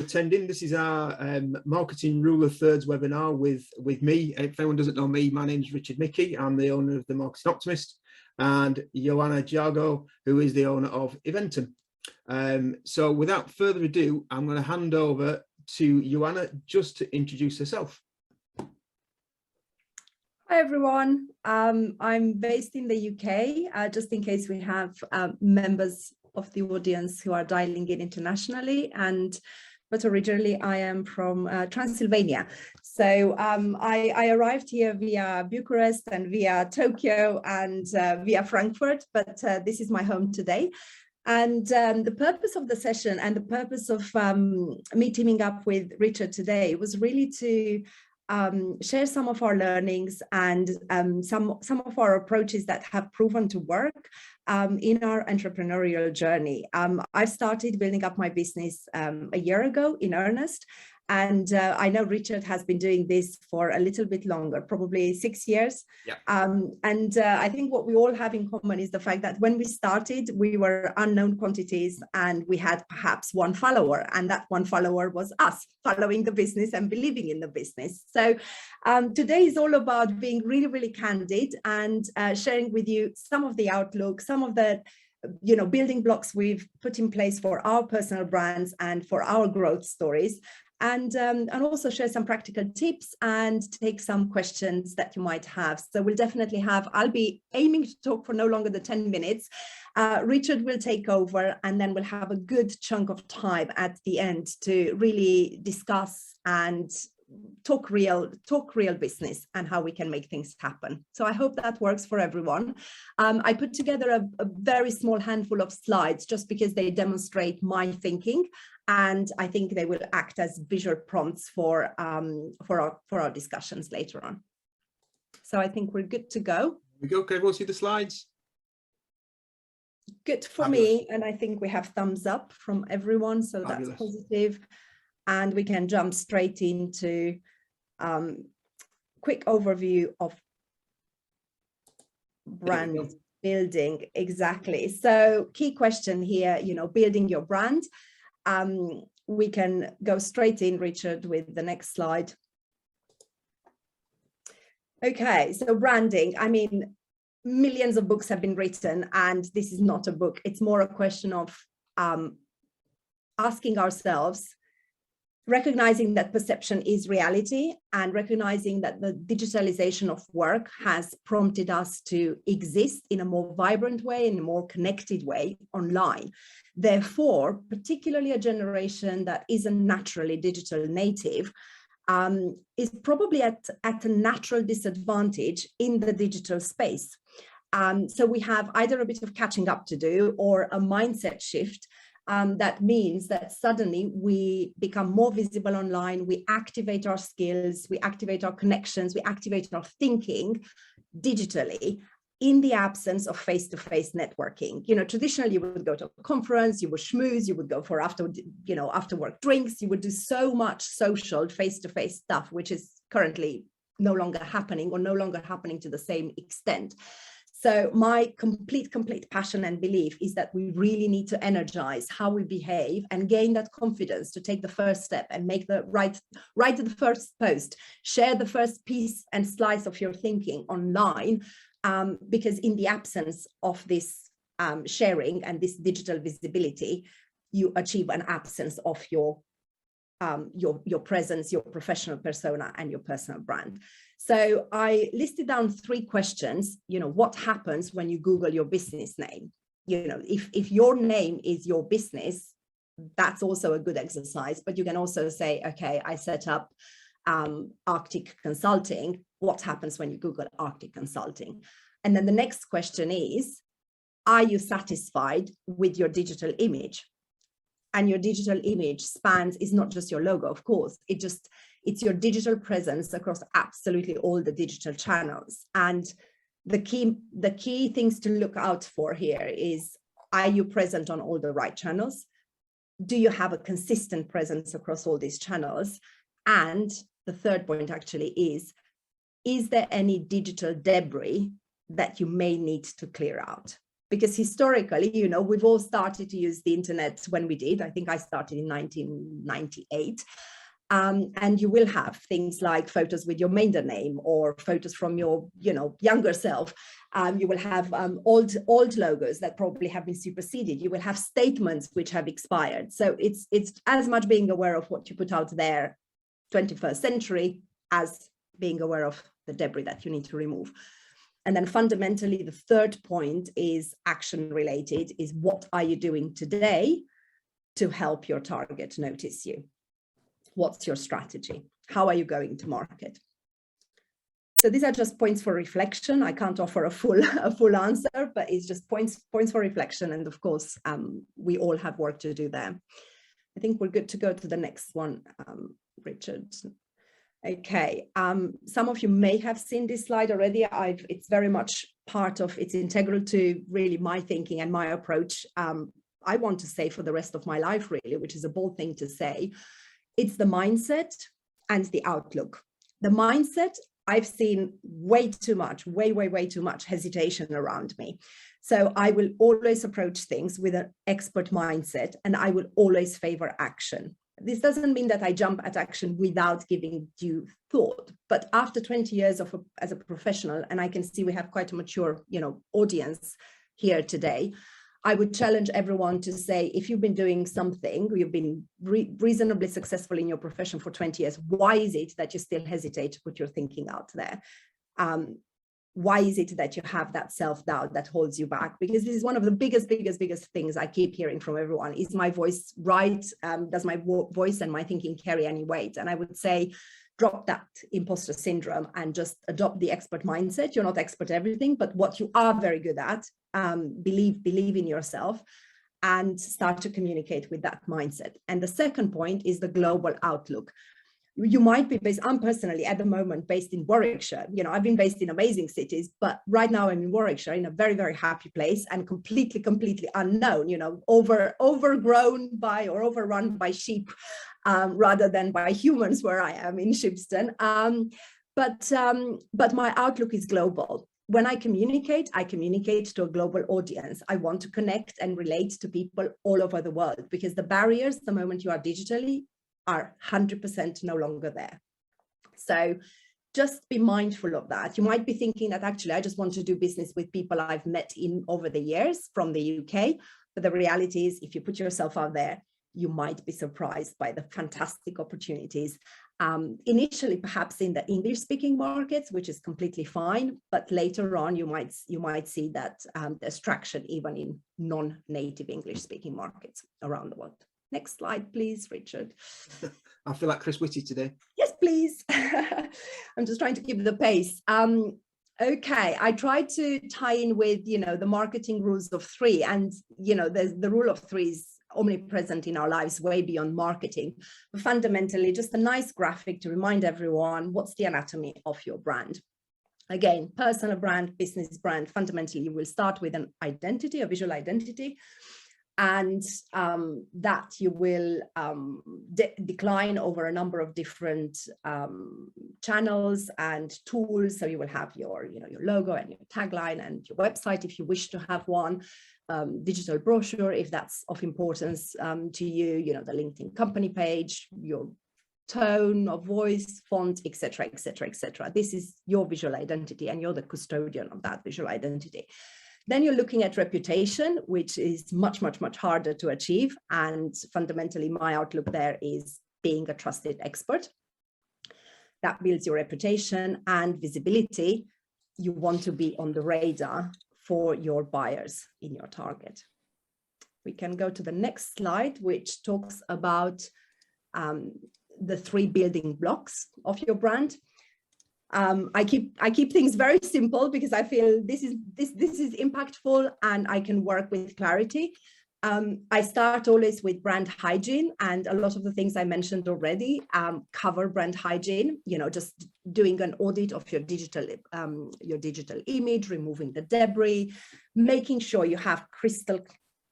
Attending. This is our Marketing Rule of Thirds webinar with me. If anyone doesn't know me, my name is Michie. I'm the owner of the Marketing Optimist, and Ioana Jago, who is the owner of IVENTUM. So without further ado, I'm going to hand over to Ioana just to introduce herself. Hi everyone, I'm based in the UK, just in case we have members of the audience who are dialing in internationally, but originally I am from Transylvania. So I arrived here via Bucharest and via Tokyo and via Frankfurt, but this is my home today. And the purpose of the session and the purpose of me teaming up with Richard today was really to share some of our learnings and some of our approaches that have proven to work in our entrepreneurial journey. I started building up my business a year ago in earnest. And I know Richard has been doing this for a little bit longer, probably 6 years. Yeah. I think what we all have in common is the fact that when we started, we were unknown quantities and we had perhaps one follower, and that one follower was us following the business and believing in the business. So today is all about being really, really candid and sharing with you some of the outlook, some of the building blocks we've put in place for our personal brands and for our growth stories. And also share some practical tips and take some questions that you might have. So we'll definitely I'll be aiming to talk for no longer than 10 minutes. Richard will take over, and then we'll have a good chunk of time at the end to really discuss and talk real business and how we can make things happen. So I hope that works for everyone. I put together a very small handful of slides just because they demonstrate my thinking, and I think they will act as visual prompts for our discussions later on. So I think we're good to go. We go. Can everyone see the slides? Good for me, and I think we have thumbs up from everyone, so that's positive. And we can jump straight into quick overview of brand building. Exactly. So key question here, building your brand. We can go straight in, Richard, with the next slide. Okay, so branding. I mean, millions of books have been written, and this is not a book. It's more a question of asking ourselves, recognizing that perception is reality, and recognizing that the digitalization of work has prompted us to exist in a more vibrant way, in a more connected way online. Therefore, particularly a generation that isn't naturally digital native is probably at a natural disadvantage in the digital space. So we have either a bit of catching up to do or a mindset shift. That means that suddenly we become more visible online, we activate our skills, we activate our connections, we activate our thinking digitally in the absence of face-to-face networking. Traditionally you would go to a conference, you would schmooze, you would go for after work drinks, you would do so much social face-to-face stuff, which is currently no longer happening, or no longer happening to the same extent. So my complete passion and belief is that we really need to energize how we behave and gain that confidence to take the first step and make the write the first post, share the first piece and slice of your thinking online, because in the absence of this sharing and this digital visibility, you achieve an absence of your presence, your professional persona, and your personal brand. So I listed down 3 questions. What happens when you Google your business name? If your name is your business, that's also a good exercise. But you can also say, okay, I set up Arctic Consulting. What happens when you Google Arctic Consulting? And then the next question is, are you satisfied with your digital image? And your digital image is not just your logo, of course, it's your digital presence across absolutely all the digital channels. And the key things to look out for here is, are you present on all the right channels? Do you have a consistent presence across all these channels? And the third point actually is there any digital debris that you may need to clear out? Because historically, you know, we've all started to use the internet when we did. I think I started in 1998. And you will have things like photos with your maiden name or photos from your, you know, younger self. You will have old logos that probably have been superseded. You will have statements which have expired. So it's as much being aware of what you put out there 21st century as being aware of the debris that you need to remove. And then fundamentally, the third point is action related, is what are you doing today to help your target notice you? What's your strategy? How are you going to market? So these are just points for reflection. I can't offer a full answer, but it's just points for reflection. And of course, we all have work to do there. I think we're good to go to the next one, Richard. Okay, some of you may have seen this slide already. It's very much it's integral to really my thinking and my approach. I want to say for the rest of my life, really, which is a bold thing to say. It's the mindset and the outlook. The mindset, I've seen way too much, way too much hesitation around me. So I will always approach things with an expert mindset, and I will always favor action. This doesn't mean that I jump at action without giving due thought, but after 20 years as a professional, and I can see we have quite a mature, you know, audience here today, I would challenge everyone to say, if you've been doing something, you've been reasonably successful in your profession for 20 years, why is it that you still hesitate to put your thinking out there? Why is it that you have that self-doubt that holds you back? Because this is one of the biggest things I keep hearing from everyone. Is my voice right? Does my voice and my thinking carry any weight? And I would say, drop that imposter syndrome and just adopt the expert mindset. You're not expert at everything, but what you are very good at, believe in yourself and start to communicate with that mindset. And the second point is the global outlook. You might be based, I'm personally at the moment based in Warwickshire. You know, I've been based in amazing cities, but right now I'm in Warwickshire in a very happy place and completely unknown, you know, overgrown by or overrun by sheep rather than by humans where I am in Shipston. But my outlook is global. When I communicate to a global audience. I want to connect and relate to people all over the world, because the barriers, the moment you are digitally, are 100% no longer there. So just be mindful of that. You might be thinking that actually I just want to do business with people I've met in over the years from the UK. But the reality is, if you put yourself out there, you might be surprised by the fantastic opportunities. Initially, perhaps in the English-speaking markets, which is completely fine, but later on, you might see that there's traction even in non-native English-speaking markets around the world. Next slide, please, Richard. I feel like Chris Whitty today. Yes, please. I'm just trying to keep the pace. Okay, I tried to tie in with, you know, the marketing rules of three, and, you know, the rule of three is omnipresent in our lives way beyond marketing. But fundamentally, just a nice graphic to remind everyone what's the anatomy of your brand. Again, personal brand, business brand, fundamentally, you will start with an identity, a visual identity. And that you will decline over a number of different channels and tools. So you will have your, you know, your logo and your tagline and your website if you wish to have one, digital brochure if that's of importance to you, you know, the LinkedIn company page, your tone of voice, font, etc., etc., etc. This is your visual identity, and you're the custodian of that visual identity. Then you're looking at reputation, which is much harder to achieve. And fundamentally, my outlook there is being a trusted expert. That builds your reputation and visibility. You want to be on the radar for your buyers in your target. We can go to the next slide, which talks about the three building blocks of your brand. I keep things very simple because I feel this is impactful and I can work with clarity. I start always with brand hygiene, and a lot of the things I mentioned already cover brand hygiene. You know, just doing an audit of your digital image, removing the debris, making sure you have crystal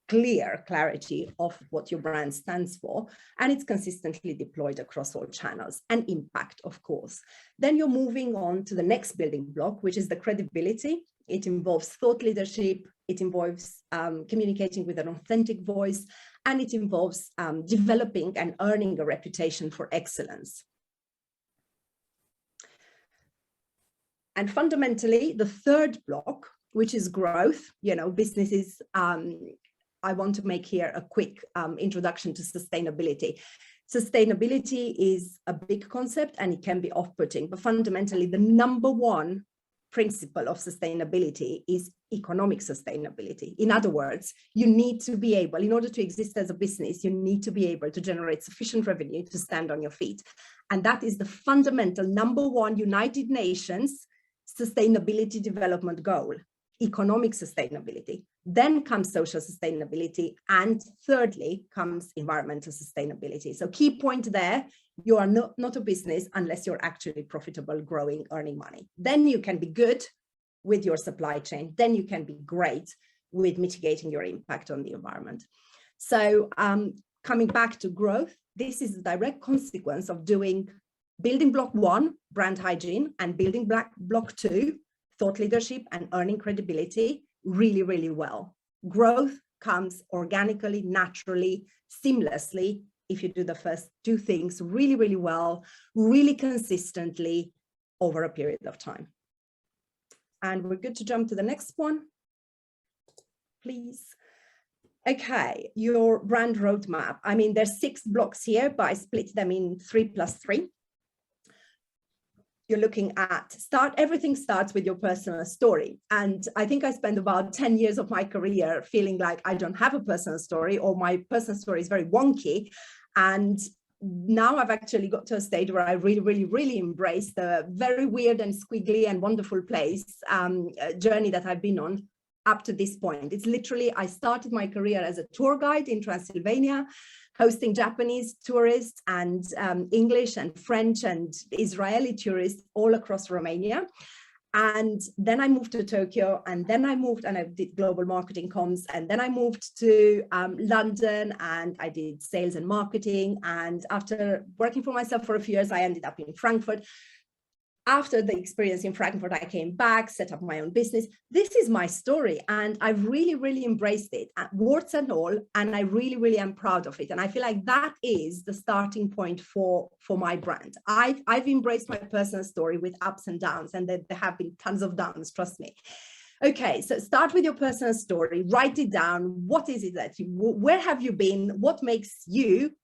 clear clarity of what your brand stands for, and it's consistently deployed across all channels, and impact, of course. Then you're moving on to the next building block, which is the credibility. It involves thought leadership, it involves communicating with an authentic voice, and it involves developing and earning a reputation for excellence. And fundamentally, the third block, which is growth, businesses, I want to make here a quick introduction to sustainability. Sustainability is a big concept and it can be off-putting, but fundamentally the number one principle of sustainability is economic sustainability. In other words, you need to be able, in order to exist as a business, you need to be able to generate sufficient revenue to stand on your feet. And that is the fundamental number one United Nations sustainability development goal, economic sustainability. Then comes social sustainability, and thirdly comes environmental sustainability. So key point there, you are not a business unless you're actually profitable, growing, earning money. Then you can be good with your supply chain. Then you can be great with mitigating your impact on the environment. So coming back to growth, this is a direct consequence of building block 1, brand hygiene, and building block 2, thought leadership and earning credibility really, really well. Growth comes organically, naturally, seamlessly, if you do the first 2 things really, really well, really consistently over a period of time. And we're good to jump to the next one, please. Okay, your brand roadmap. I mean, there's 6 blocks here, but I split them in 3+3. You're looking at everything starts with your personal story. And I think I spent about 10 years of my career feeling like I don't have a personal story, or my personal story is very wonky. And now I've actually got to a stage where I really, really, really embrace the very weird and squiggly and wonderful place journey that I've been on up to this point. It's literally, I started my career as a tour guide in Transylvania, hosting Japanese tourists and English and French and Israeli tourists all across Romania. And then I moved to Tokyo, and then I moved and I did global marketing comms. And then I moved to London and I did sales and marketing. And after working for myself for a few years, I ended up in Frankfurt. After the experience in Frankfurt, I came back, set up my own business. This is my story, and I've really, really embraced it, warts and all, and I really, really am proud of it. And I feel like that is the starting point for my brand. I've embraced my personal story with ups and downs, and there have been tons of downs, trust me. Okay, so start with your personal story, write it down. What is it where have you been? What makes you?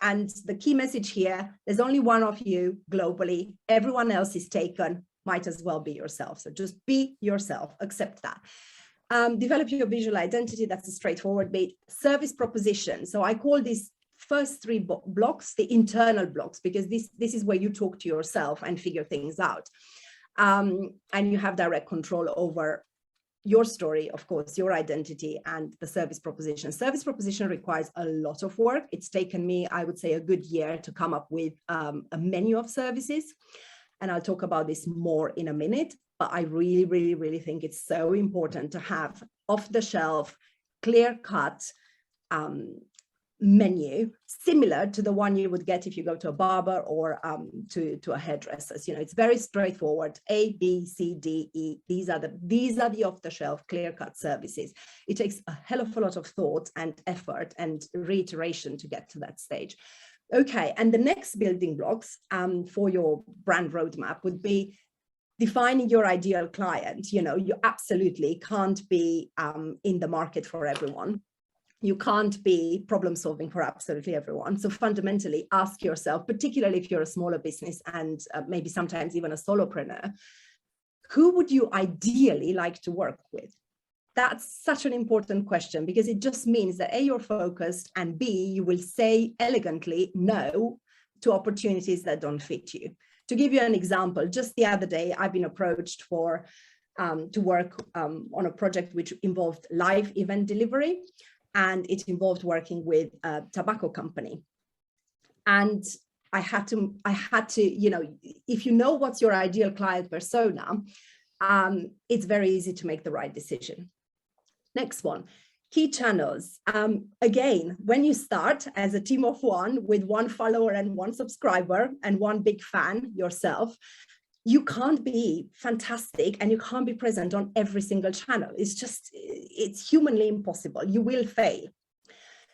And the key message here, there's only one of you globally. Everyone else is taken. Might as well be yourself. So just be yourself, accept that. Develop your visual identity. That's a straightforward bit. Service proposition. So I call these first 3 blocks the internal blocks, because this is where you talk to yourself and figure things out. And you have direct control over your story, of course, your identity, and the service proposition. Service proposition requires a lot of work. It's taken me, I would say, a good year to come up with a menu of services. And I'll talk about this more in a minute, but I really, really, really think it's so important to have off-the-shelf, clear-cut menu, similar to the one you would get if you go to a barber or to a hairdresser. It's very straightforward. A, B, C, D, E. These are the off-the-shelf, clear-cut services. It takes a hell of a lot of thought and effort and reiteration to get to that stage. Okay, and the next building blocks for your brand roadmap would be defining your ideal client. You absolutely can't be in the market for everyone. You can't be problem solving for absolutely everyone. So fundamentally ask yourself, particularly if you're a smaller business and maybe sometimes even a solopreneur, who would you ideally like to work with? That's such an important question, because it just means that A, you're focused, and B, you will say elegantly no to opportunities that don't fit you. To give you an example, just the other day, I've been approached to work on a project which involved live event delivery. And it involved working with a tobacco company. And I had to, if you know what's your ideal client persona, it's very easy to make the right decision. Next one, key channels. Again, when you start as a team of 1 with 1 follower and 1 subscriber and 1 big fan yourself, you can't be fantastic and you can't be present on every single channel. It's humanly impossible. You will fail.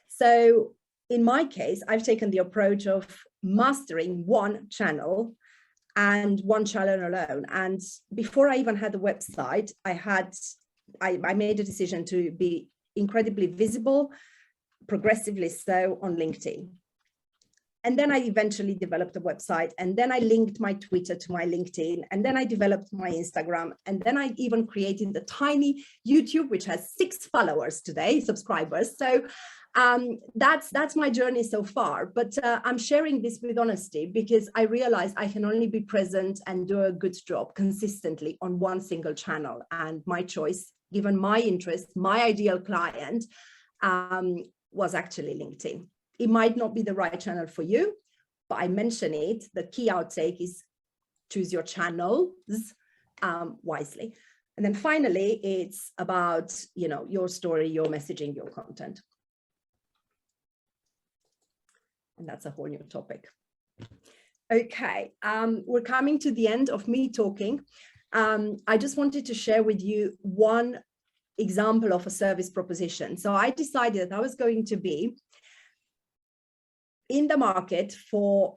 So in my case, I've taken the approach of mastering one channel and one channel alone. And before I even had the website, I made a decision to be incredibly visible, progressively so, on LinkedIn. And then I eventually developed a website, and then I linked my Twitter to my LinkedIn, and then I developed my Instagram, and then I even created a tiny YouTube, which has 6 followers today, subscribers. So that's my journey so far. But I'm sharing this with honesty because I realize I can only be present and do a good job consistently on one single channel. And my choice, given my interest, my ideal client, was actually LinkedIn. It might not be the right channel for you, but I mention it. The key outtake is choose your channels wisely. And then finally, it's about, your story, your messaging, your content. And that's a whole new topic. Okay, we're coming to the end of me talking. I just wanted to share with you one example of a service proposition. So I decided that I was going to be in the market for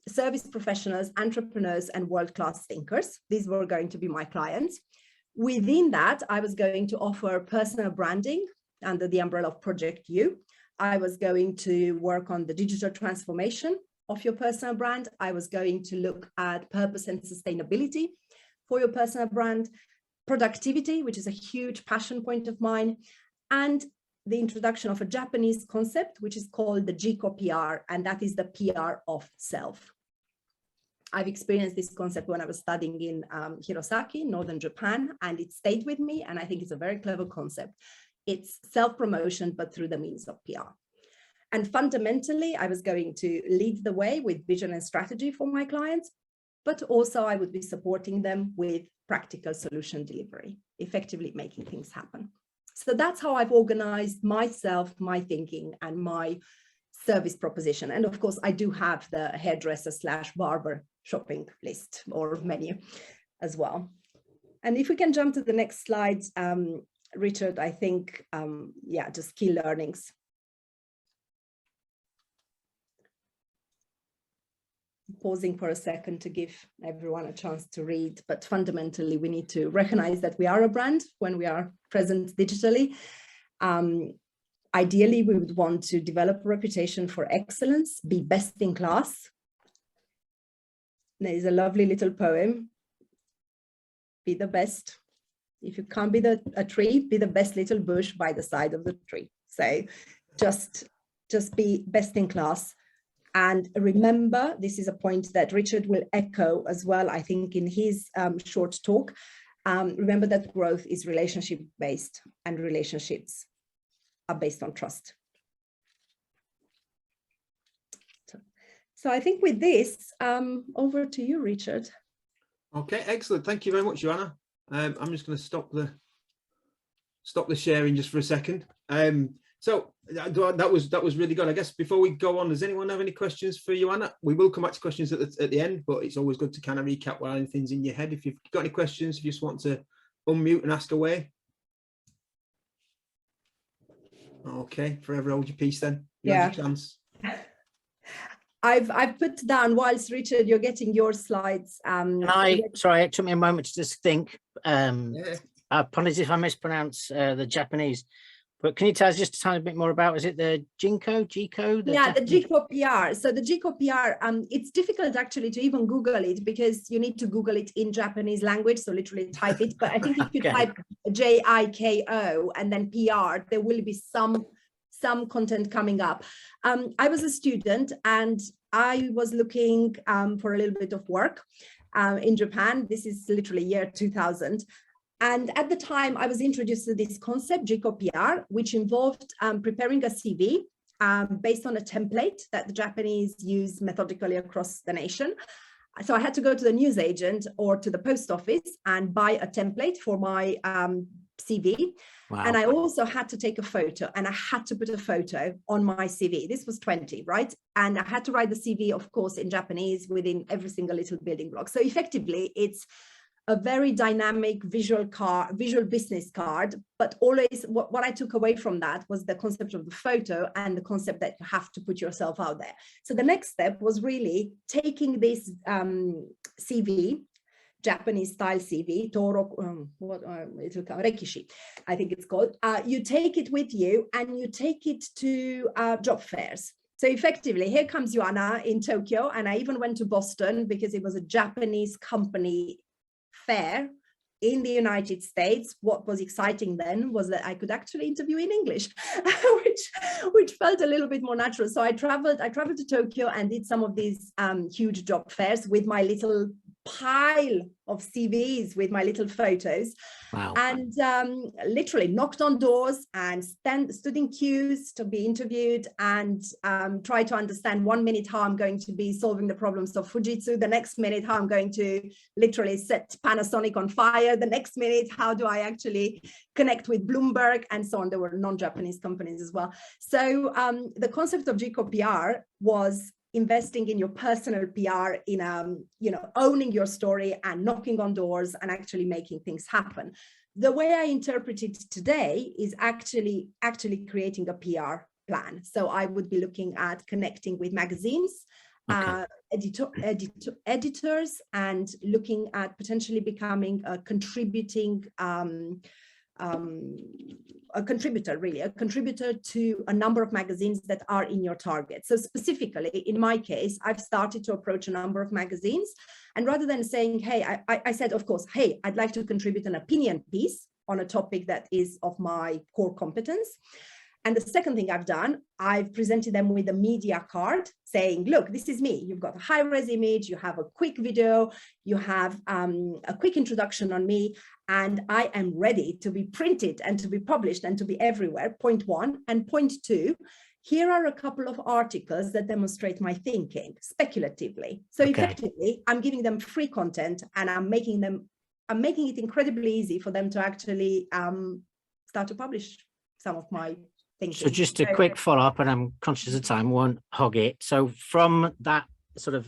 service professionals, entrepreneurs, and world-class thinkers. These were going to be my clients. Within that, I was going to offer personal branding under the umbrella of Project You. I was going to work on the digital transformation of your personal brand. I was going to look at purpose and sustainability for your personal brand, productivity, which is a huge passion point of mine, and the introduction of a Japanese concept, which is called the Jiko PR, and that is the PR of self. I've experienced this concept when I was studying in Hirosaki, northern Japan, and it stayed with me, and I think it's a very clever concept. It's self-promotion, but through the means of PR. And fundamentally, I was going to lead the way with vision and strategy for my clients, but also I would be supporting them with practical solution delivery, effectively making things happen. So that's how I've organized myself, my thinking, and my service proposition. And of course, I do have the hairdresser/barber shopping list or menu as well. And if we can jump to the next slide, Richard, I think, just key learnings. Pausing for a second to give everyone a chance to read, but fundamentally we need to recognize that we are a brand when we are present digitally. Ideally, we would want to develop a reputation for excellence, be best in class. There is a lovely little poem, be the best. If you can't be a tree, be the best little bush by the side of the tree. So just be best in class. And remember, this is a point that Richard will echo as well, I think, in his short talk. Remember that growth is relationship-based, and relationships are based on trust. So I think with this, over to you, Richard. Okay, excellent. Thank you very much, Ioana. I'm just going to stop the sharing just for a second. So that was really good. I guess before we go on, does anyone have any questions for Ioana? We will come back to questions at the end, but it's always good to kind of recap what anything's in your head. If you've got any questions, if you just want to unmute and ask away. Okay, forever hold your peace then. You have your chance. I've put down, whilst Richard, you're getting your slides. Sorry, it took me a moment to just think. Apologies if I mispronounce the Japanese. But can you tell us just a tiny bit more about, is it the Jiko? Yeah, the Jiko PR. So the Jiko PR, it's difficult actually to even Google it because you need to Google it in Japanese language. So literally type it. But I think if you type JIKO and then PR, there will be some content coming up. I was a student and I was looking for a little bit of work in Japan. This is literally year 2000. And at the time, I was introduced to this concept, Jiko PR, which involved preparing a CV based on a template that the Japanese use methodically across the nation. So I had to go to the newsagent or to the post office and buy a template for my CV. Wow. And I also had to take a photo, and I had to put a photo on my CV. This was 20, right? And I had to write the CV, of course, in Japanese within every single little building block. So effectively, it's a very dynamic visual business card, but always what I took away from that was the concept of the photo and the concept that you have to put yourself out there. So the next step was really taking this CV, Japanese style CV, Rekishi, I think it's called. You take it with you and you take it to job fairs. So effectively, here comes Ioana in Tokyo, and I even went to Boston because it was a Japanese company fair in the United States. What was exciting then was that I could actually interview in English, which felt a little bit more natural. So I traveled to Tokyo and did some of these huge job fairs with my little pile of CVs with my little photos. Wow. And literally knocked on doors and stood in queues to be interviewed, and try to understand 1 minute how I'm going to be solving the problems of Fujitsu, the next minute how I'm going to literally set Panasonic on fire, the next minute how do I actually connect with Bloomberg, and so on. There were non-Japanese companies as well. So the concept of GCO PR was investing in your personal PR, in owning your story and knocking on doors and actually making things happen. The way I interpret it today is actually creating a PR plan. So I would be looking at connecting with magazines, Okay. editors, and looking at potentially becoming a contributing a contributor to a number of magazines that are in your target. So specifically, in my case, I've started to approach a number of magazines, and rather than saying, hey, I said, of course, hey, I'd like to contribute an opinion piece on a topic that is of my core competence. And the second thing I've done, I've presented them with a media card saying, look, this is me. You've got a high-res image, you have a quick video, you have a quick introduction on me, and I am ready to be printed and to be published and to be everywhere, point one. And point two, here are a couple of articles that demonstrate my thinking speculatively. So effectively, I'm giving them free content, and I'm making it incredibly easy for them to actually start to publish some of my thinking. So just a quick follow-up, and I'm conscious of time, won't hog it. So from that sort of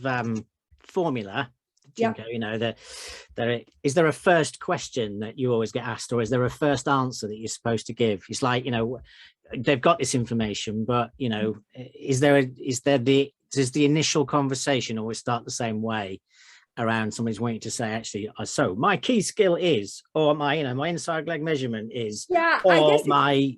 formula, Jinko, is there a first question that you always get asked, or is there a first answer that you're supposed to give? It's like, they've got this information, but does the initial conversation always start the same way around somebody's wanting to say, actually, so my key skill is, or my inside leg measurement is, or my,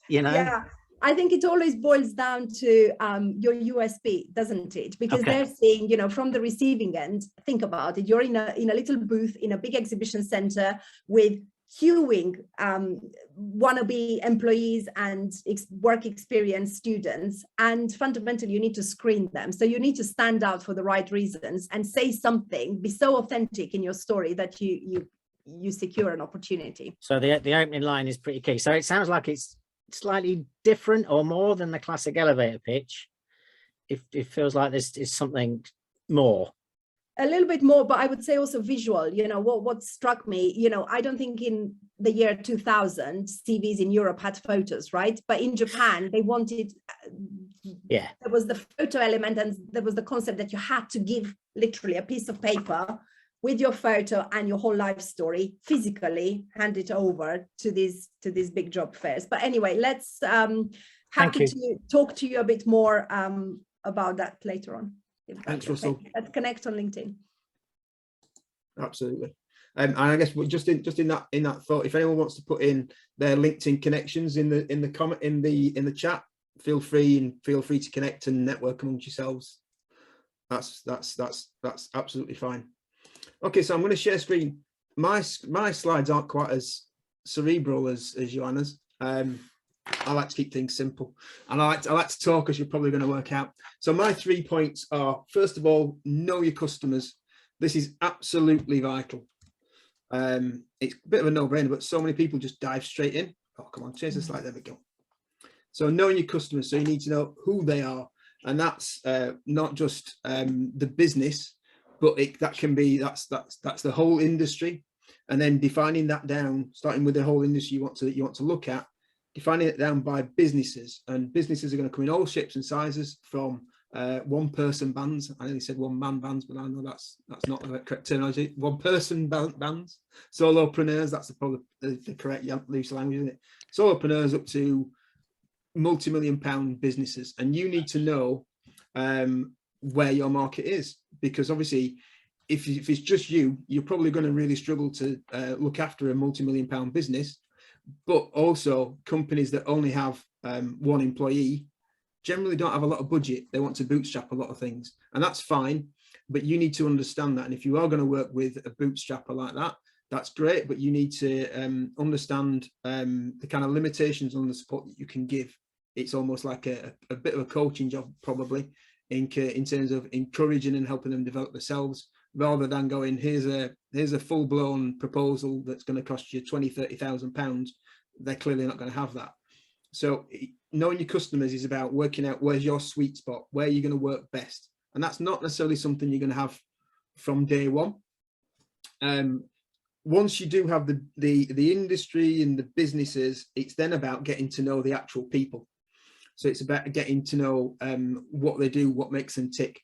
Yeah, I think it always boils down to your USP, doesn't it? Because they're seeing, from the receiving end, think about it. You're in a little booth in a big exhibition center with queuing wannabe employees and work experience students, and fundamentally you need to screen them. So you need to stand out for the right reasons and say something, be so authentic in your story that you secure an opportunity. So the opening line is pretty key. So it sounds like it's slightly different or more than the classic elevator pitch. It feels like there's something more. A little bit more, but I would say also visual. What struck me, I don't think in the year 2000 CVs in Europe had photos, right? But in Japan, they wanted, there was the photo element, and there was the concept that you had to give literally a piece of paper with your photo and your whole life story, physically hand it over to these big job fairs. But anyway, let's happy to talk to you a bit more about that later on. Thanks, Russell. Let's connect on LinkedIn. Absolutely. And I guess just in that thought, if anyone wants to put in their LinkedIn connections in the comment in the chat, feel free to connect and network amongst yourselves. That's absolutely fine. Okay, so I'm going to share screen. My slides aren't quite as cerebral as Ioana's. I like to keep things simple, and I like to talk, as you're probably going to work out. So my 3 points are: first of all, know your customers. This is absolutely vital. It's a bit of a no-brainer, but so many people just dive straight in. Oh, come on, change the slide. There we go. So knowing your customers, so you need to know who they are, and that's not just the business, but that's the whole industry. and then defining that down, starting with the whole industry you want to look at, defining it down by businesses. And businesses are going to come in all shapes and sizes, from one person bands. I only said one man bands, but I know that's not the correct terminology. One person bands, solopreneurs, that's probably the correct loose language, isn't it? Solopreneurs up to multi-million-pound businesses. And you need to know where your market is, because obviously if it's just you, you're probably going to really struggle to look after a multi-million-pound business. But also companies that only have one employee generally don't have a lot of budget. They want to bootstrap a lot of things, and that's fine, but you need to understand that. And if you are going to work with a bootstrapper like that, that's great, but you need to understand the kind of limitations on the support that you can give. It's almost like a bit of a coaching job, probably, in terms of encouraging and helping them develop themselves, rather than going, here's a full-blown proposal that's going to cost you £20,000-30,000. They're clearly not going to have that. So knowing your customers is about working out where's your sweet spot, where you're going to work best. And that's not necessarily something you're going to have from day one. Once you do have the industry and the businesses, it's then about getting to know the actual people. So it's about getting to know what they do, what makes them tick,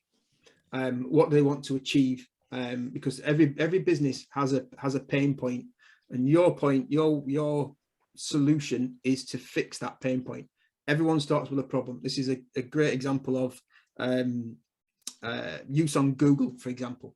what they want to achieve. Because every business has a pain point, and your solution is to fix that pain point. Everyone starts with a problem. This is a great example of use on Google, for example.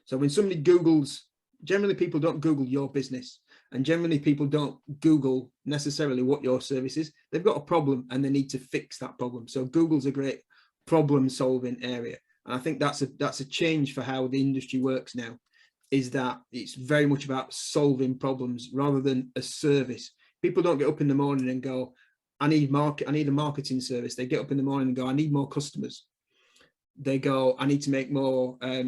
So when somebody Googles, generally people don't Google your business, and generally people don't Google necessarily what your service is. They've got a problem and they need to fix that problem. So Google's a great problem solving area. And I think that's a change for how the industry works now, is that it's very much about solving problems rather than a service. People don't get up in the morning and go, I need a marketing service. They get up in the morning and go, I need more customers. They go, I need to make more, I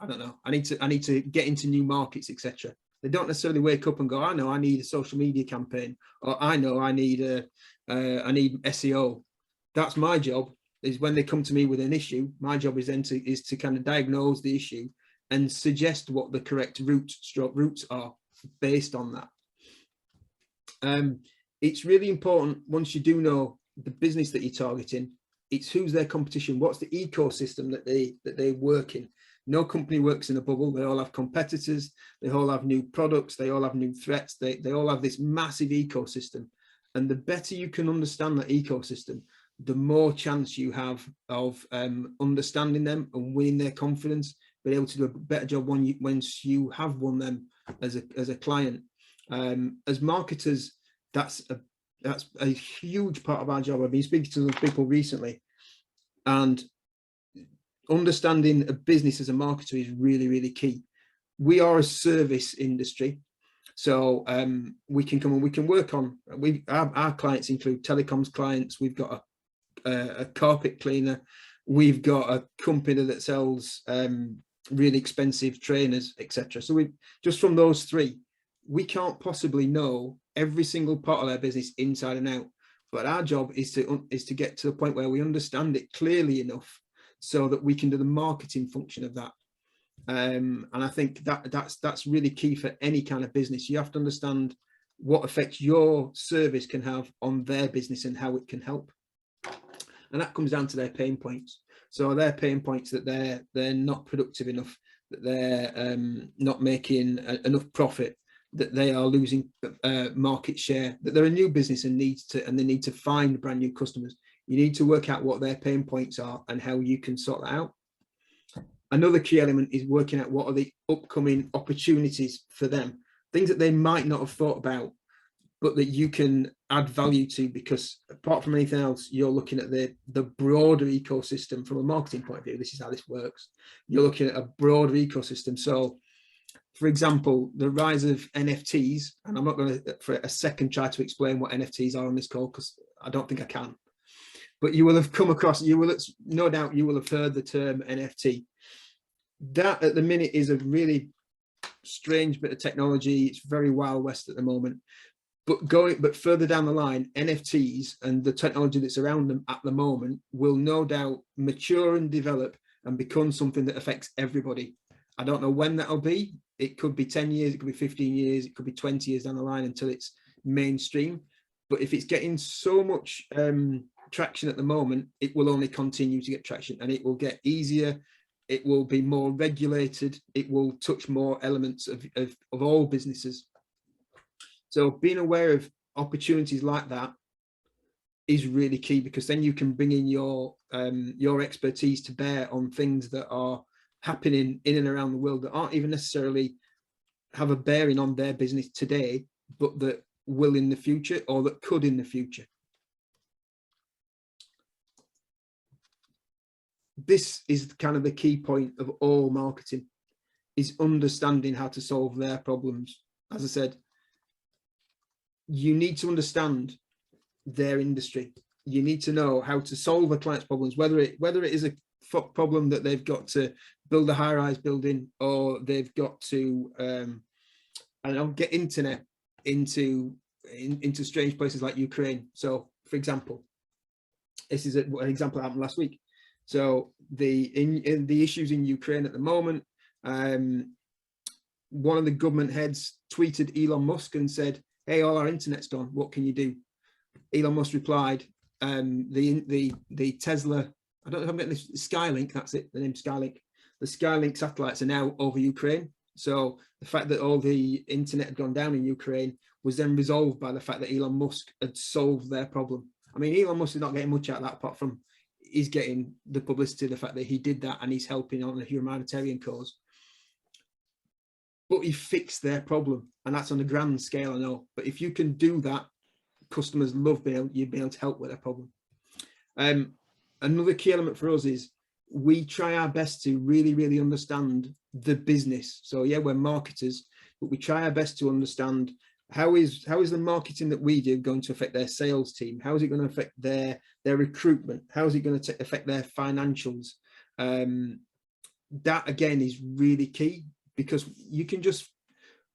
don't know, I need to get into new markets, etc. They don't necessarily wake up and go, I know I need a social media campaign, or I know I need SEO. That's my job. Is when they come to me with an issue, my job is then to kind of diagnose the issue and suggest what the correct routes are based on that. It's really important, once you do know the business that you're targeting, it's who's their competition, what's the ecosystem that they work in. No company works in a bubble. They all have competitors, they all have new products, they all have new threats, they all have this massive ecosystem. And the better you can understand that ecosystem, the more chance you have of understanding them and winning their confidence, being able to do a better job once you have won them as a client. As marketers, that's a huge part of our job. I've been speaking to those people recently, and understanding a business as a marketer is really, really key. We are a service industry, so we can come and we can work on. Our clients include telecoms clients. We've got a carpet cleaner. We've got a company that sells really expensive trainers, etc. So we just from those three, we can't possibly know every single part of their business inside and out. But our job is to get to the point where we understand it clearly enough so that we can do the marketing function of that. And I think that's really key for any kind of business. You have to understand what effect your service can have on their business and how it can help. And that comes down to their pain points. So their pain points that they're not productive enough, that they're not making enough profit, that they are losing market share, that they're a new business and they need to find brand new customers. You need to work out what their pain points are and how you can sort that out. Another key element is working out what are the upcoming opportunities for them, things that they might not have thought about, but that you can add value to, because apart from anything else, you're looking at the broader ecosystem from a marketing point of view. This is how this works. You're looking at a broader ecosystem. So, for example, the rise of NFTs, and I'm not going to for a second try to explain what NFTs are on this call, because I don't think I can. But you will have come across, no doubt you will have heard the term NFT. That at the minute is a really strange bit of technology. It's very Wild West at the moment. But further down the line, NFTs and the technology that's around them at the moment will no doubt mature and develop and become something that affects everybody. I don't know when that'll be. It could be 10 years, it could be 15 years, it could be 20 years down the line until it's mainstream. But if it's getting so much traction at the moment, it will only continue to get traction, and it will get easier. It will be more regulated. It will touch more elements of all businesses. So being aware of opportunities like that is really key, because then you can bring in your expertise to bear on things that are happening in and around the world that aren't even necessarily have a bearing on their business today, but that will in the future, or that could in the future. This is kind of the key point of all marketing, is understanding how to solve their problems. As I said, you need to understand their industry. You need to know how to solve a client's problems, whether it is a problem that they've got to build a high-rise building, or they've got to I don't know, get internet into strange places like Ukraine. So for example, this is an example that happened last week. So in the issues in Ukraine at the moment, one of the government heads tweeted Elon Musk and said, "Hey, all our internet's gone. What can you do?" Elon Musk replied, the Tesla, I don't know if I'm getting this, Skylink, that's it, the name Skylink. The Skylink satellites are now over Ukraine. So the fact that all the internet had gone down in Ukraine was then resolved by the fact that Elon Musk had solved their problem. I mean, Elon Musk is not getting much out of that, apart from he's getting the publicity, the fact that he did that and he's helping on a humanitarian cause. But he fixed their problem, and that's on a grand scale, I know. But if you can do that, customers love you being able to help with their problem. Another key element for us is we try our best to really, really understand the business. So yeah, we're marketers, but we try our best to understand how is the marketing that we do going to affect their sales team? How is it going to affect their recruitment? How is it going to affect their financials? That again is really key, because you can just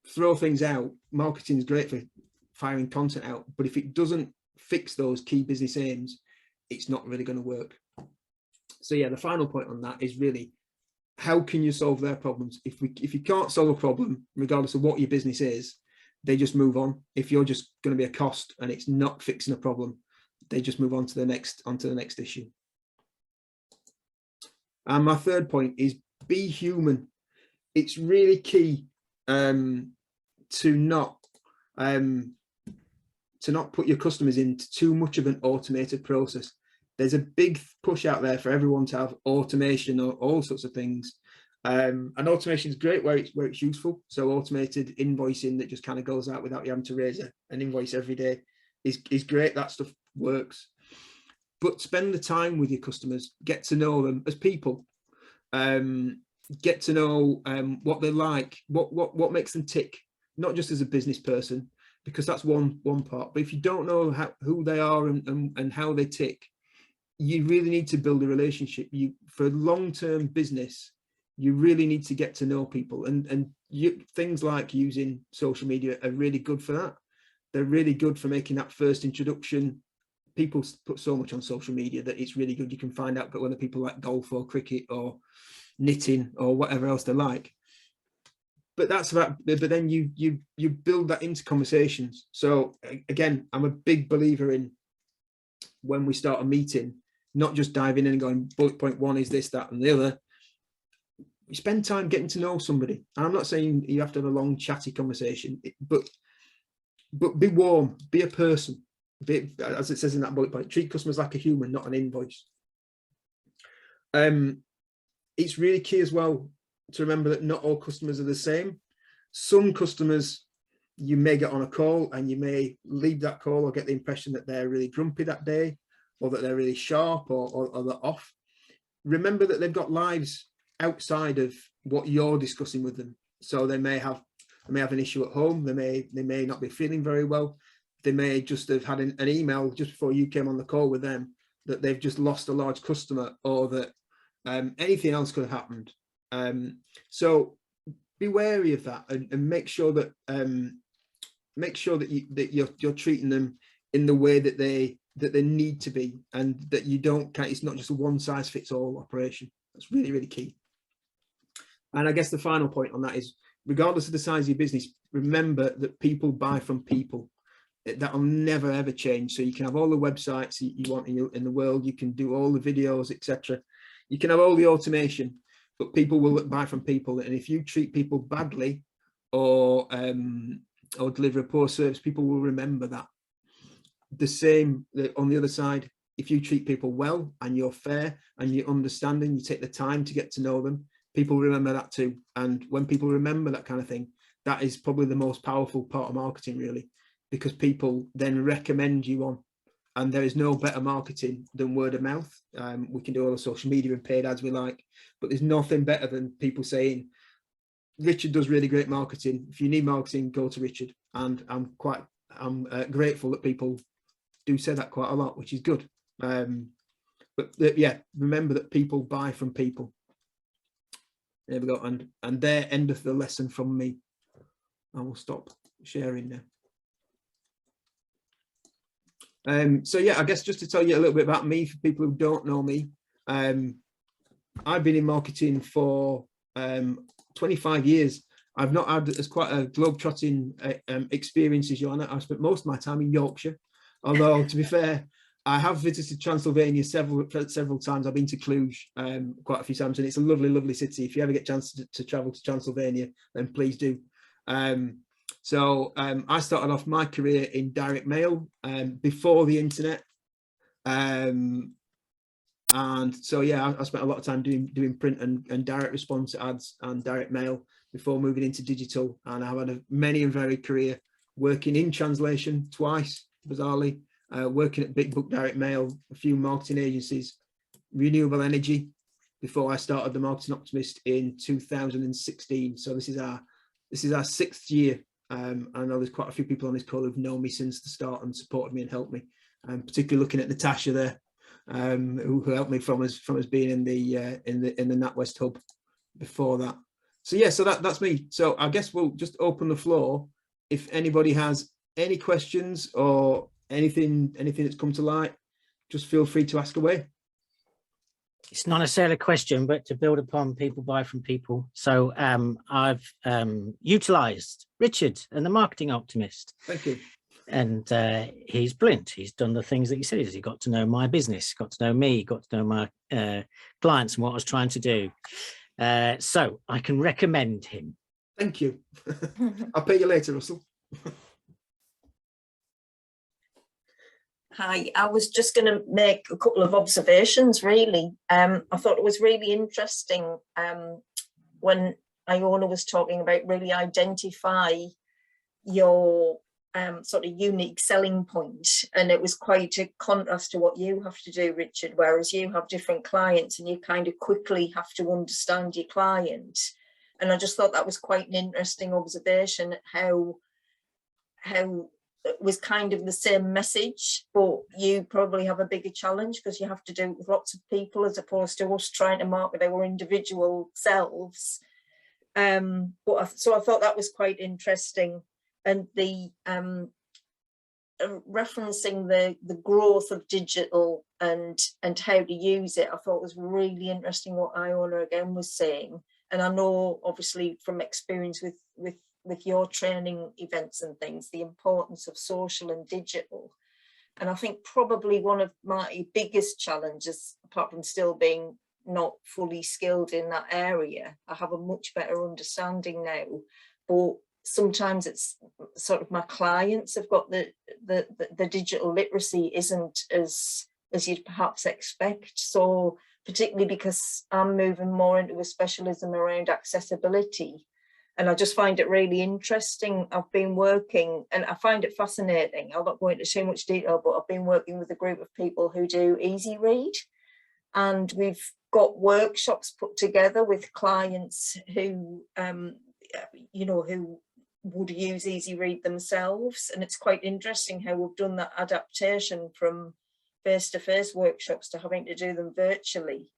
throw things out. Marketing is great for firing content out, but if it doesn't fix those key business aims, it's not really going to work. So yeah, the final point on that is really, how can you solve their problems? If you can't solve a problem, regardless of what your business is, they just move on. If you're just going to be a cost and it's not fixing a problem, they just move on to the next issue. And my third point is be human. It's really key to not put your customers into too much of an automated process. There's a big push out there for everyone to have automation or all sorts of things. And automation is great where it's useful. So automated invoicing that just kind of goes out without you having to raise an invoice every day is great. That stuff works. But spend the time with your customers, get to know them as people, get to know what they like, what makes them tick, not just as a business person, because that's one part. But if you don't know who they are and how they tick, you really need to build a relationship. For long-term business, you really need to get to know people, and things like using social media are really good for that. They're really good for making that first introduction. People put so much on social media that it's really good. You can find out whether people like golf or cricket or knitting or whatever else they like. But that's about. But then you build that into conversations. So again, I'm a big believer in, when we start a meeting, not just diving in and going, bullet point one is this, that, and the other. You spend time getting to know somebody. And I'm not saying you have to have a long chatty conversation, but be warm, be a person. As it says in that bullet point, treat customers like a human, not an invoice. It's really key as well to remember that not all customers are the same. Some customers, you may get on a call and you may leave that call or get the impression that they're really grumpy that day, or that they're really sharp, or they're off. Remember that they've got lives outside of what you're discussing with them. So they may have an issue at home. They may not be feeling very well. They may just have had an email just before you came on the call with them that they've just lost a large customer, or that anything else could have happened. So be wary of that, and make sure that you're treating them in the way that they need to be, and that you don't. It's not just a one size fits all operation. That's really, really key. And I guess the final point on that is, regardless of the size of your business, remember that people buy from people. That will never ever change. So you can have all the websites you want in the world, you can do all the videos, etc. You can have all the automation, but people will buy from people. And if you treat people badly or deliver a poor service, people will remember that. The same on the other side, if you treat people well and you're fair and you're understanding, you take the time to get to know them, people remember that too. And when people remember that kind of thing, that is probably the most powerful part of marketing, really, because people then recommend you on. And there is no better marketing than word of mouth. We can do all the social media and paid ads we like, but there's nothing better than people saying, Richard does really great marketing. If you need marketing, go to Richard. And I'm grateful that people do say that quite a lot, which is good. But yeah, remember that people buy from people. There we go. And there endeth the lesson from me. I will stop sharing now. So yeah, I guess just to tell you a little bit about me for people who don't know me, I've been in marketing for 25 years. I've not had as quite a globe-trotting experience as Ioana. I've spent most of my time in Yorkshire, although to be fair, I have visited Transylvania several times. I've been to Cluj quite a few times, and it's a lovely, lovely city. If you ever get a chance to travel to Transylvania, then please do. So I started off my career in direct mail before the internet. And so, yeah, I spent a lot of time doing print and direct response ads and direct mail before moving into digital. And I've had a many and varied career, working in translation twice, bizarrely, working at Big Book Direct Mail, a few marketing agencies, renewable energy, before I started the Marketing Optimist in 2016. So this is our 6th year. I know there's quite a few people on this call who've known me since the start and supported me and helped me. Particularly looking at Natasha there, who helped me from us being in the NatWest hub before that. So yeah, so that's me. So I guess we'll just open the floor. If anybody has any questions or anything that's come to light, just feel free to ask away. It's not necessarily a question, but to build upon people buy from people. So I've utilized Richard and the Marketing Optimist. Thank you. And he's brilliant. He's done the things that he said. He got to know my business, got to know me, got to know my clients and what I was trying to do. So I can recommend him. Thank you. I'll pay you later, Russell. Hi, I was just going to make a couple of observations, really. I thought it was really interesting when Ioana was talking about really identify your sort of unique selling point. And it was quite a contrast to what you have to do, Richard, whereas you have different clients and you kind of quickly have to understand your client. And I just thought that was quite an interesting observation, how it was kind of the same message, but you probably have a bigger challenge because you have to do it with lots of people as opposed to us trying to market our individual selves. So I thought that was quite interesting. And the referencing the growth of digital and how to use it, I thought was really interesting what Ioana again was saying. And I know obviously from experience with your training events and things, the importance of social and digital. And I think probably one of my biggest challenges, apart from still being not fully skilled in that area, I have a much better understanding now, but sometimes it's sort of my clients have got the digital literacy isn't as you'd perhaps expect. So particularly because I'm moving more into a specialism around accessibility. And I just find it really interesting. I've been working, and I find it fascinating. I'll not go into too much detail, but I've been working with a group of people who do Easy Read. And we've got workshops put together with clients who, who would use Easy Read themselves. And it's quite interesting how we've done that adaptation from face-to-face workshops to having to do them virtually.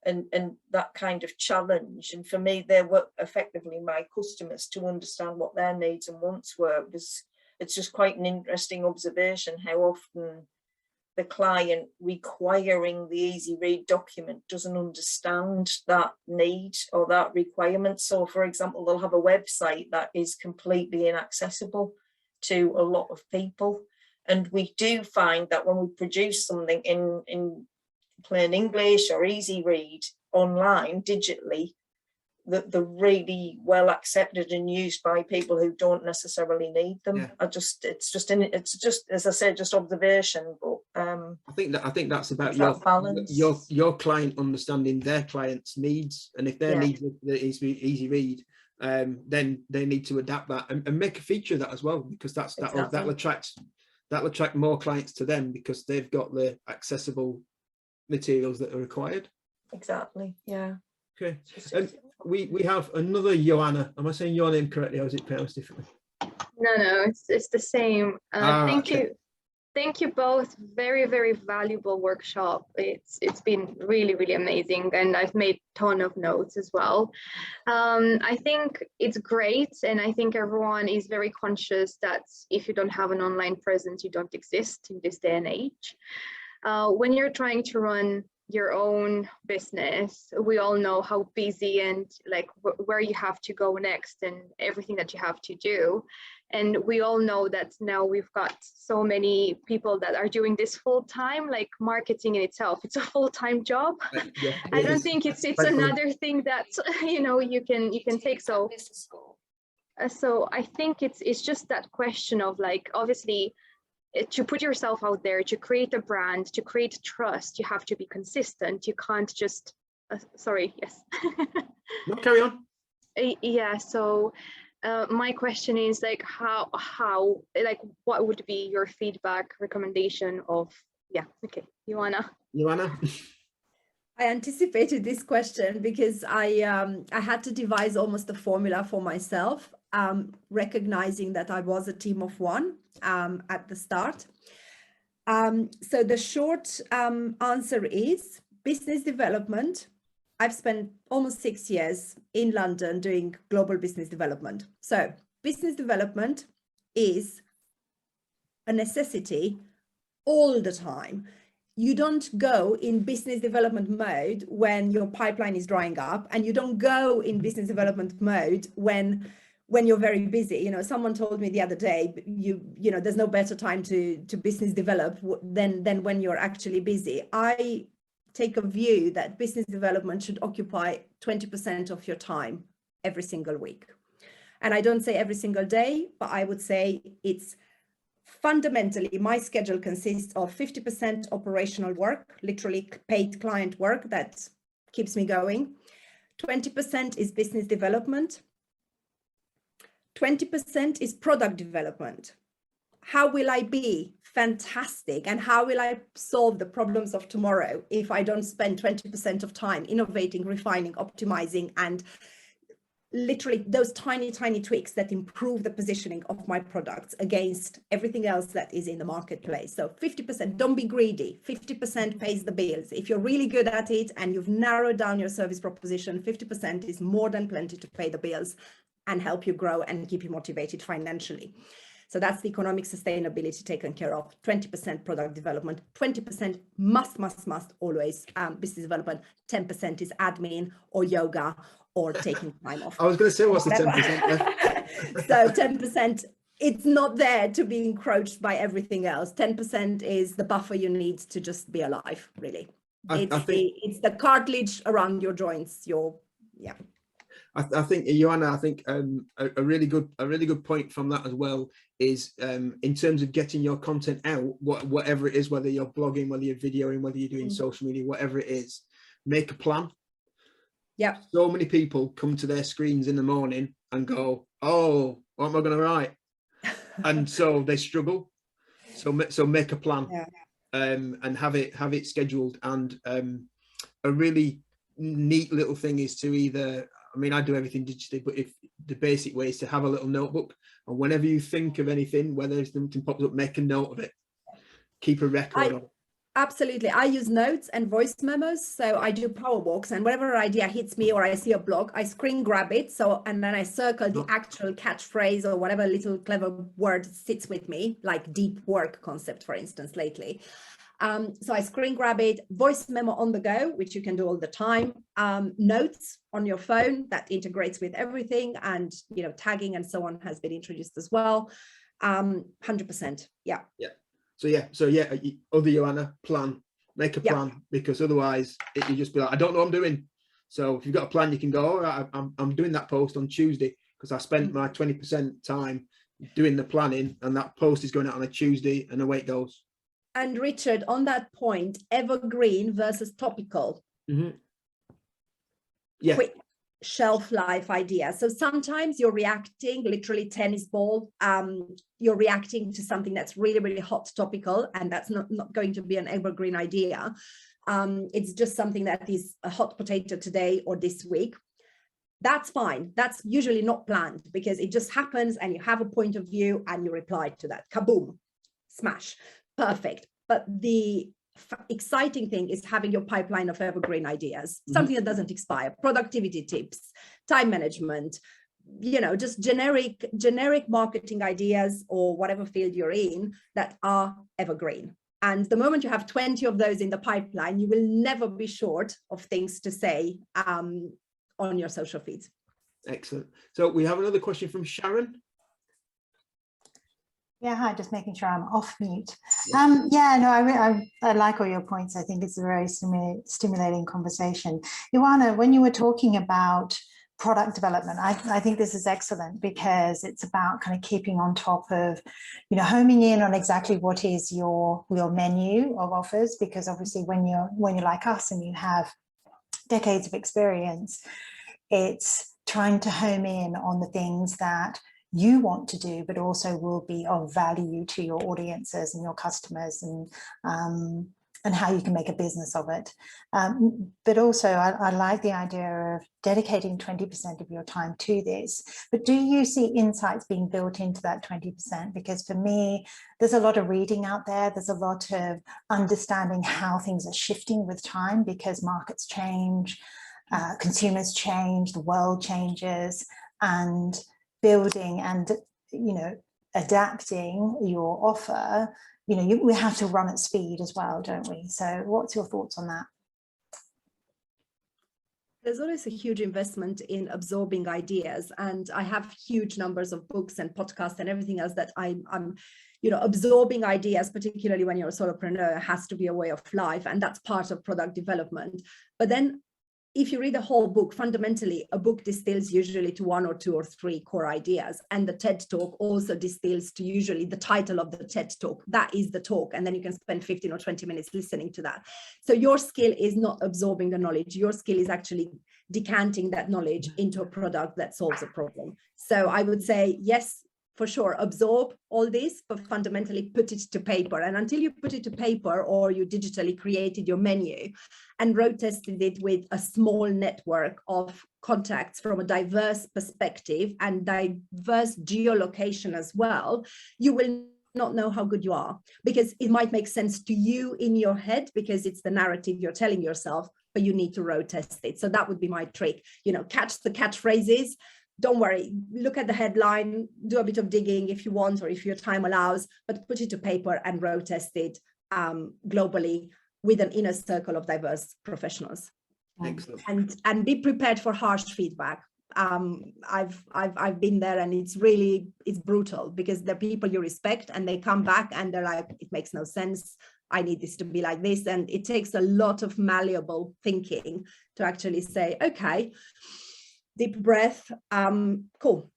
And that kind of challenge. And for me, they were effectively my customers to understand what their needs and wants were. It's just quite an interesting observation how often the client requiring the easy read document doesn't understand that need or that requirement. So for example, they'll have a website that is completely inaccessible to a lot of people. And we do find that when we produce something in plain English or easy read online digitally, that they're really well accepted and used by people who don't necessarily need them. Yeah. It's just as I said, just observation. But I think that's about that balance. your client understanding their client's needs, and if their needs are easy read, then they need to adapt that and make a feature of that as well, because that'll attract more clients to them because they've got the accessible materials that are required. Exactly. Yeah. Okay. We have another Ioana. Am I saying your name correctly, or is it pronounced differently? No, it's the same. Thank you both. Very, very valuable workshop. It's been really, really amazing, and I've made a ton of notes as well. I think it's great, and I think everyone is very conscious that if you don't have an online presence, you don't exist in this day and age. When you're trying to run your own business, we all know how busy and like where you have to go next and everything that you have to do. And we all know that now we've got so many people that are doing this full time, like marketing in itself, it's a full-time job. Yeah, I don't think it's another thing that, you know, you can take. So I think it's just that question of like, obviously, to put yourself out there, to create a brand, to create trust, you have to be consistent. You can't just, sorry, yes. No, carry on. Yeah, so my question is like, how, like, what would be your feedback, recommendation of, yeah, okay, Ioana. I anticipated this question because I had to devise almost a formula for myself, recognizing that I was a team of one at the start. So the short answer is business development. I've spent almost 6 years in London doing global business development. So business development is a necessity all the time. You don't go in business development mode when your pipeline is drying up, and you don't go in business development mode when you're very busy. You know, someone told me the other day, you know, there's no better time to business develop than when you're actually busy. I take a view that business development should occupy 20% of your time every single week. And I don't say every single day, but I would say it's fundamentally, my schedule consists of 50% operational work, literally paid client work that keeps me going. 20% is business development. 20% is product development. How will I be fantastic, and how will I solve the problems of tomorrow if I don't spend 20% of time innovating, refining, optimizing, and literally those tiny tweaks that improve the positioning of my products against everything else that is in the marketplace. So 50%, don't be greedy. 50% pays the bills. If you're really good at it and you've narrowed down your service proposition, 50% is more than plenty to pay the bills and help you grow and keep you motivated financially. So that's the economic sustainability taken care of. 20% product development, 20% must always business development, 10% is admin or yoga or taking time off. I was going to say, what's the 10%? So 10%, it's not there to be encroached by everything else. 10% is the buffer you need to just be alive, really. It's the cartilage around your joints, yeah. I think, Ioana, a really good point from that as well is in terms of getting your content out, whatever it is, whether you're blogging, whether you're videoing, whether you're doing social media, whatever it is, make a plan. Yeah. So many people come to their screens in the morning and go, oh, what am I going to write? And so they struggle. So make a plan, and have it scheduled. And a really neat little thing is to either, I mean, I do everything digitally, but if the basic way is to have a little notebook, and whenever you think of anything, whether something pops up, make a note of it. Keep a record of it. Absolutely. I use notes and voice memos. So I do power walks, and whatever idea hits me or I see a blog, I screen grab it. And then I circle the actual catchphrase or whatever little clever word sits with me, like deep work concept, for instance, lately. So I screen grab it, voice memo on the go, which you can do all the time, notes on your phone that integrates with everything, and tagging and so on has been introduced as well. 100%. Yeah. So other Ioana, make a plan, because otherwise you just be like, I don't know what I'm doing. So if you've got a plan, you can go, all right, I'm doing that post on Tuesday because I spent my 20% time doing the planning, and that post is going out on a Tuesday, and away it goes. And Richard, on that point, evergreen versus topical. Yeah. Quick shelf life idea. So sometimes you're reacting, literally tennis ball, you're reacting to something that's really, really hot topical, and that's not going to be an evergreen idea. It's just something that is a hot potato today or this week. That's fine. That's usually not planned, because it just happens and you have a point of view and you reply to that. Kaboom, smash, perfect. But the exciting thing is having your pipeline of evergreen ideas, something that doesn't expire, productivity tips, time management, just generic marketing ideas, or whatever field you're in, that are evergreen. And the moment you have 20 of those in the pipeline, you will never be short of things to say on your social feeds. Excellent. So we have another question from Sharon. Yeah, hi, just making sure I'm off mute. I like all your points. I think it's a very stimulating conversation. Ioana, when you were talking about product development, I think this is excellent, because it's about kind of keeping on top of, homing in on exactly what is your menu of offers, because obviously when you're like us and you have decades of experience, it's trying to home in on the things that you want to do, but also will be of value to your audiences and your customers, and how you can make a business of it. But also I like the idea of dedicating 20% of your time to this. But do you see insights being built into that 20%? Because for me, there's a lot of reading out there. There's a lot of understanding how things are shifting with time, because markets change, consumers change, the world changes, and building and adapting your offer, we have to run at speed as well, don't we? So what's your thoughts on that? There's always a huge investment in absorbing ideas, and I have huge numbers of books and podcasts and everything else that I'm absorbing ideas, particularly when you're a solopreneur, has to be a way of life, and that's part of product development. But then if you read the whole book, fundamentally, a book distills usually to 1 or 2 or 3 core ideas. And the TED Talk also distills to usually the title of the TED Talk. That is the talk. And then you can spend 15 or 20 minutes listening to that. So your skill is not absorbing the knowledge. Your skill is actually decanting that knowledge into a product that solves a problem. So I would say, yes, for sure, absorb all this, but fundamentally put it to paper. And until you put it to paper, or you digitally created your menu and road tested it with a small network of contacts from a diverse perspective and diverse geolocation as well, you will not know how good you are, because it might make sense to you in your head, because it's the narrative you're telling yourself, but you need to road test it. So that would be my trick, catch the catchphrases. Don't worry, look at the headline, do a bit of digging if you want, or if your time allows, but put it to paper and road test it globally with an inner circle of diverse professionals. Excellent. And be prepared for harsh feedback. I've been there, and it's brutal, because they're people you respect, and they come back and they're like, it makes no sense. I need this to be like this. And it takes a lot of malleable thinking to actually say, okay, deep breath, cool.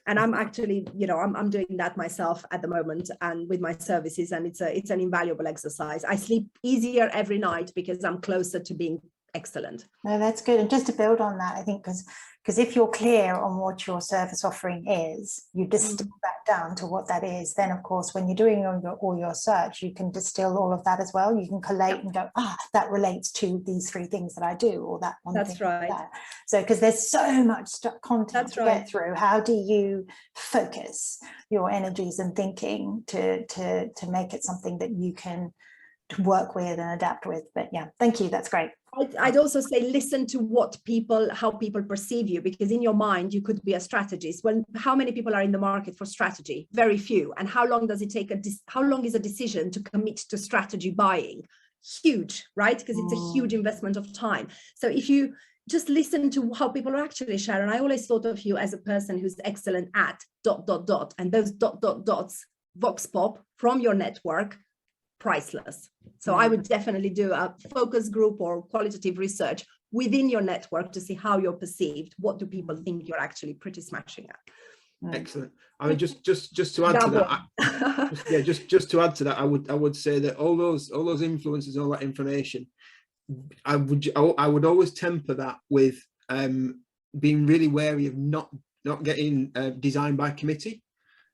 And I'm actually, I'm doing that myself at the moment, and with my services, and it's an invaluable exercise. I sleep easier every night because I'm closer to being excellent. No, that's good. And just to build on that, I think because if you're clear on what your service offering is, you distill that down to what that is. Then, of course, when you're doing all your search, you can distill all of that as well. You can collate and go, that relates to these 3 things that I do, or that one. That's thing right. Like that. So, because there's so much content to get through, how do you focus your energies and thinking to make it something that you can work with and adapt with? But yeah, thank you. That's great. I'd also say listen to how people perceive you, because in your mind you could be a strategist. Well, how many people are in the market for strategy? Very few. And how long does it take how long is a decision to commit to strategy buying? Huge, right? Because it's a huge investment of time. So if you just listen to how people are actually sharing, I always thought of you as a person who's excellent at ... and those ... vox pop from your network, priceless. So I would definitely do a focus group or qualitative research within your network to see how you're perceived. What do people think you're actually pretty smashing at? Excellent. I mean, just to add to that, just to add to that, I would say that all those influences, all that information, I would always temper that with being really wary of not getting designed by committee.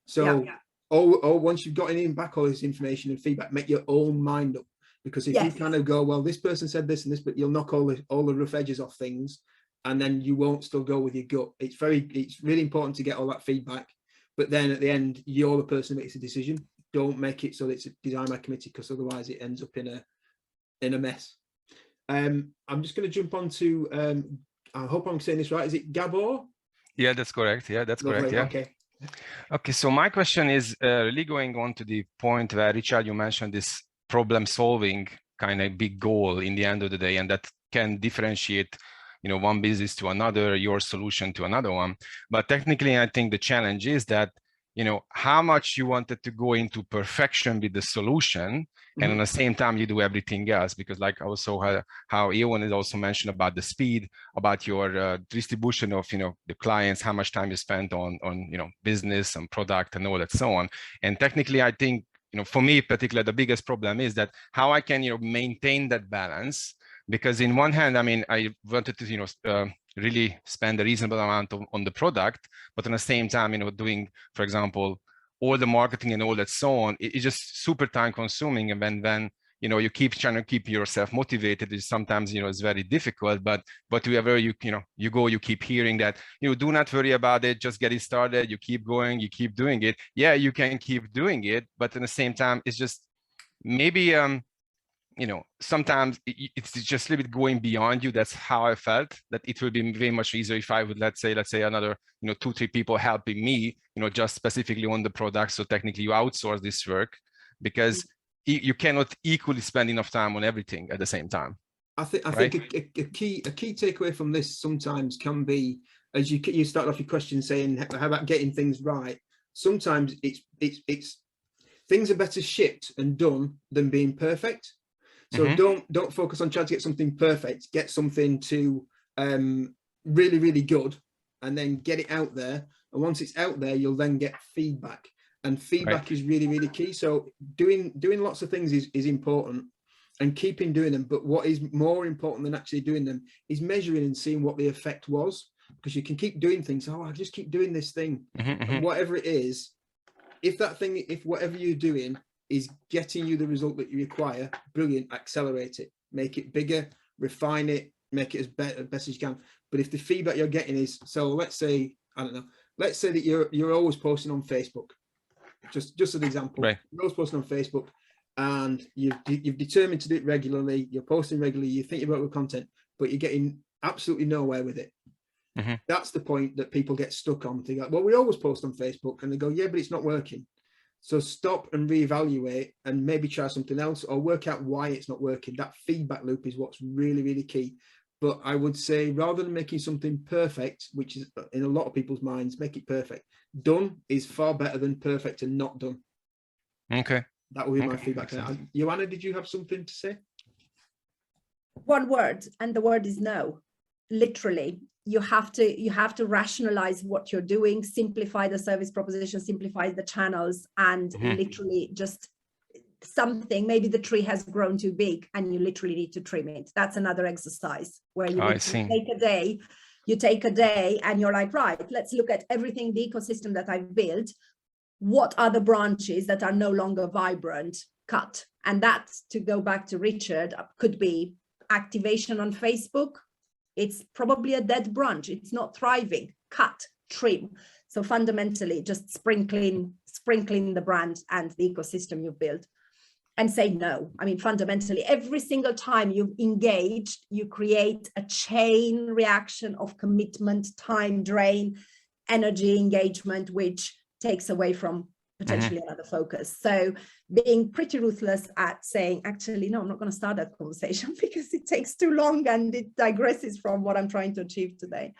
So or once you've gotten in back all this information and feedback, make your own mind up. Because if you kind of go, well, this person said this and this, but you'll knock all the rough edges off things, and then you won't still go with your gut. It's really important to get all that feedback, but then at the end, you're the person who makes the decision. Don't make it so that it's designed by committee, because otherwise it ends up in a mess. I'm just going to jump on to, I hope I'm saying this right. Is it Gabor? Yeah, that's correct. Yeah, that's correct. Yeah. Okay. So my question is really going on to the point where, Richard, you mentioned this problem solving kind of big goal in the end of the day, and that can differentiate, you know, one business to another, your solution to another one. But technically, I think the challenge is that, you know, how much you wanted to go into perfection with the solution, and at the same time you do everything else. Because like also how Ioana has also mentioned about the speed, about your distribution of, you know, the clients, how much time you spend on you know, business and product and all that, so on. And technically, I think, you know, for me particularly, the biggest problem is that how I can, you know, maintain that balance. Because in one hand, I mean, I wanted to, you know, really spend a reasonable amount on the product, but at the same time, you know, doing, for example, all the marketing and all that, so on, it's just super time consuming. And then you know, you keep trying to keep yourself motivated, is sometimes, you know, it's very difficult. But wherever you know, you go, you keep hearing that, you know, do not worry about it, just get it started, you keep going, you keep doing it. Yeah, you can keep doing it, but at the same time, it's just maybe you know, sometimes it's just a little bit going beyond you. That's how I felt, that it would be very much easier if I would, let's say another, you know, 2-3 people helping me, you know, just specifically on the product. So technically you outsource this work, because you cannot equally spend enough time on everything at the same time. I think a key takeaway from this sometimes can be, as you start off your question saying, how about getting things right? Sometimes it's things are better shipped and done than being perfect. So don't focus on trying to get something perfect. Get something to really, really good, and then get it out there. And once it's out there, you'll then get feedback. And feedback is really, really key. So doing lots of things is important, and keeping doing them. But what is more important than actually doing them is measuring and seeing what the effect was. Because you can keep doing things. Oh, I just keep doing this thing. And whatever it is, if whatever you're doing is getting you the result that you require, brilliant, accelerate it, make it bigger, refine it, make it as best as you can. But if the feedback you're getting is, so let's say, I don't know, let's say that you're always posting on Facebook, just as an example, right. You're always posting on Facebook, and you've determined to do it regularly, you're posting regularly, you think you're about with content, but you're getting absolutely nowhere with it. That's the point that people get stuck on. They go, well, we always post on Facebook, and they go, yeah, but it's not working. So stop and reevaluate, and maybe try something else, or work out why it's not working. That feedback loop is what's really, really key. But I would say, rather than making something perfect, which is in a lot of people's minds, make it perfect. Done is far better than perfect and not done. Okay. That would be my feedback. Ioana, did you have something to say? One word, and the word is no. Literally. You have to rationalize what you're doing, simplify the service proposition, simplify the channels, and literally just something. Maybe the tree has grown too big and you literally need to trim it. That's another exercise where you take a day. You take a day and you're like, right, let's look at everything, the ecosystem that I've built. What are the branches that are no longer vibrant? Cut. And that, to go back to Richard, could be activation on Facebook. It's probably a dead branch. It's not thriving. Cut, trim. So fundamentally, just sprinkling the brand and the ecosystem you've built. and say no. I mean, fundamentally, every single time you've engaged, you create a chain reaction of commitment, time drain, energy engagement, which takes away from potentially another focus. So being pretty ruthless at saying, actually, no, I'm not going to start that conversation because it takes too long and it digresses from what I'm trying to achieve today.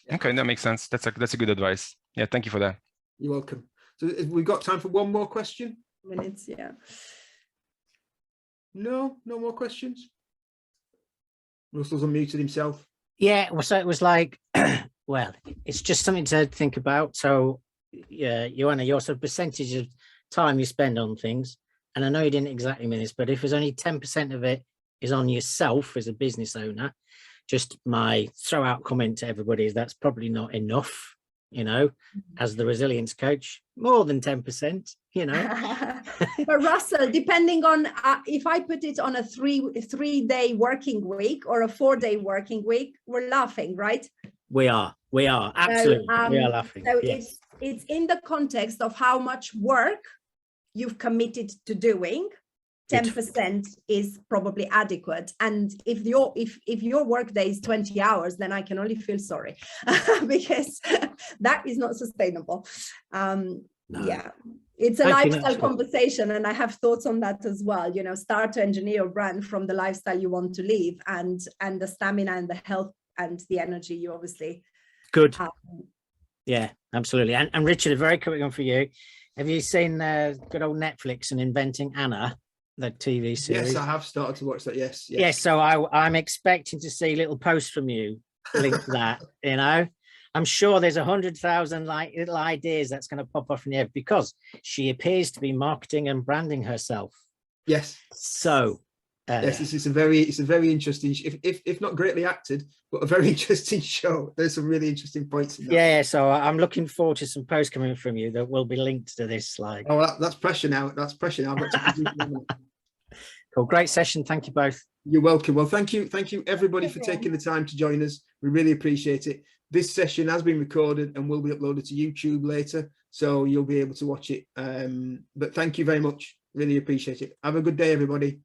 Okay, that makes sense. That's a good advice. Yeah, thank you for that. You're welcome. So we've got time for one more question. Minutes, yeah. No more questions. Russell's unmuted himself. Yeah, so it was like, well, it's just something to think about. So, yeah, Ioana, your sort of percentage of time you spend on things, and I know you didn't exactly mean this, but if there's only 10% of it is on yourself as a business owner, just my throw out comment to everybody is that's probably not enough, you know, as the resilience coach, more than 10%, you know. But Russell, depending on if I put it on a three-day working week or a 4-day working week, we're laughing, right? We are absolutely. So, we are laughing. So yes. it's in the context of how much work you've committed to doing. 10% is probably adequate, and if your work day is 20 hours, then I can only feel sorry because that is not sustainable. No. Yeah, it's a lifestyle conversation, and I have thoughts on that as well. You know, start to engineer your brand from the lifestyle you want to live, and the stamina and the health and the energy you obviously good. Yeah, absolutely. And Richard, a very quick one for you. Have you seen good old Netflix and Inventing Anna, the TV series? Yes, I have started to watch that. Yes. Yes, so I'm expecting to see little posts from you linked to that. You know, I'm sure there's 100,000 like little ideas that's going to pop off in the air because she appears to be marketing and branding herself. Yes. So yes, it's a very interesting, if not greatly acted, but a very interesting show. There's some really interesting points in that. Yeah, so I'm looking forward to some posts coming from you that will be linked to this slide. Oh, that's pressure now. That's pressure now. I've got to Cool, great session. Thank you both. You're welcome. Well, thank you everybody for taking the time to join us. We really appreciate it. This session has been recorded and will be uploaded to YouTube later, so you'll be able to watch it. But thank you very much. Really appreciate it. Have a good day, everybody.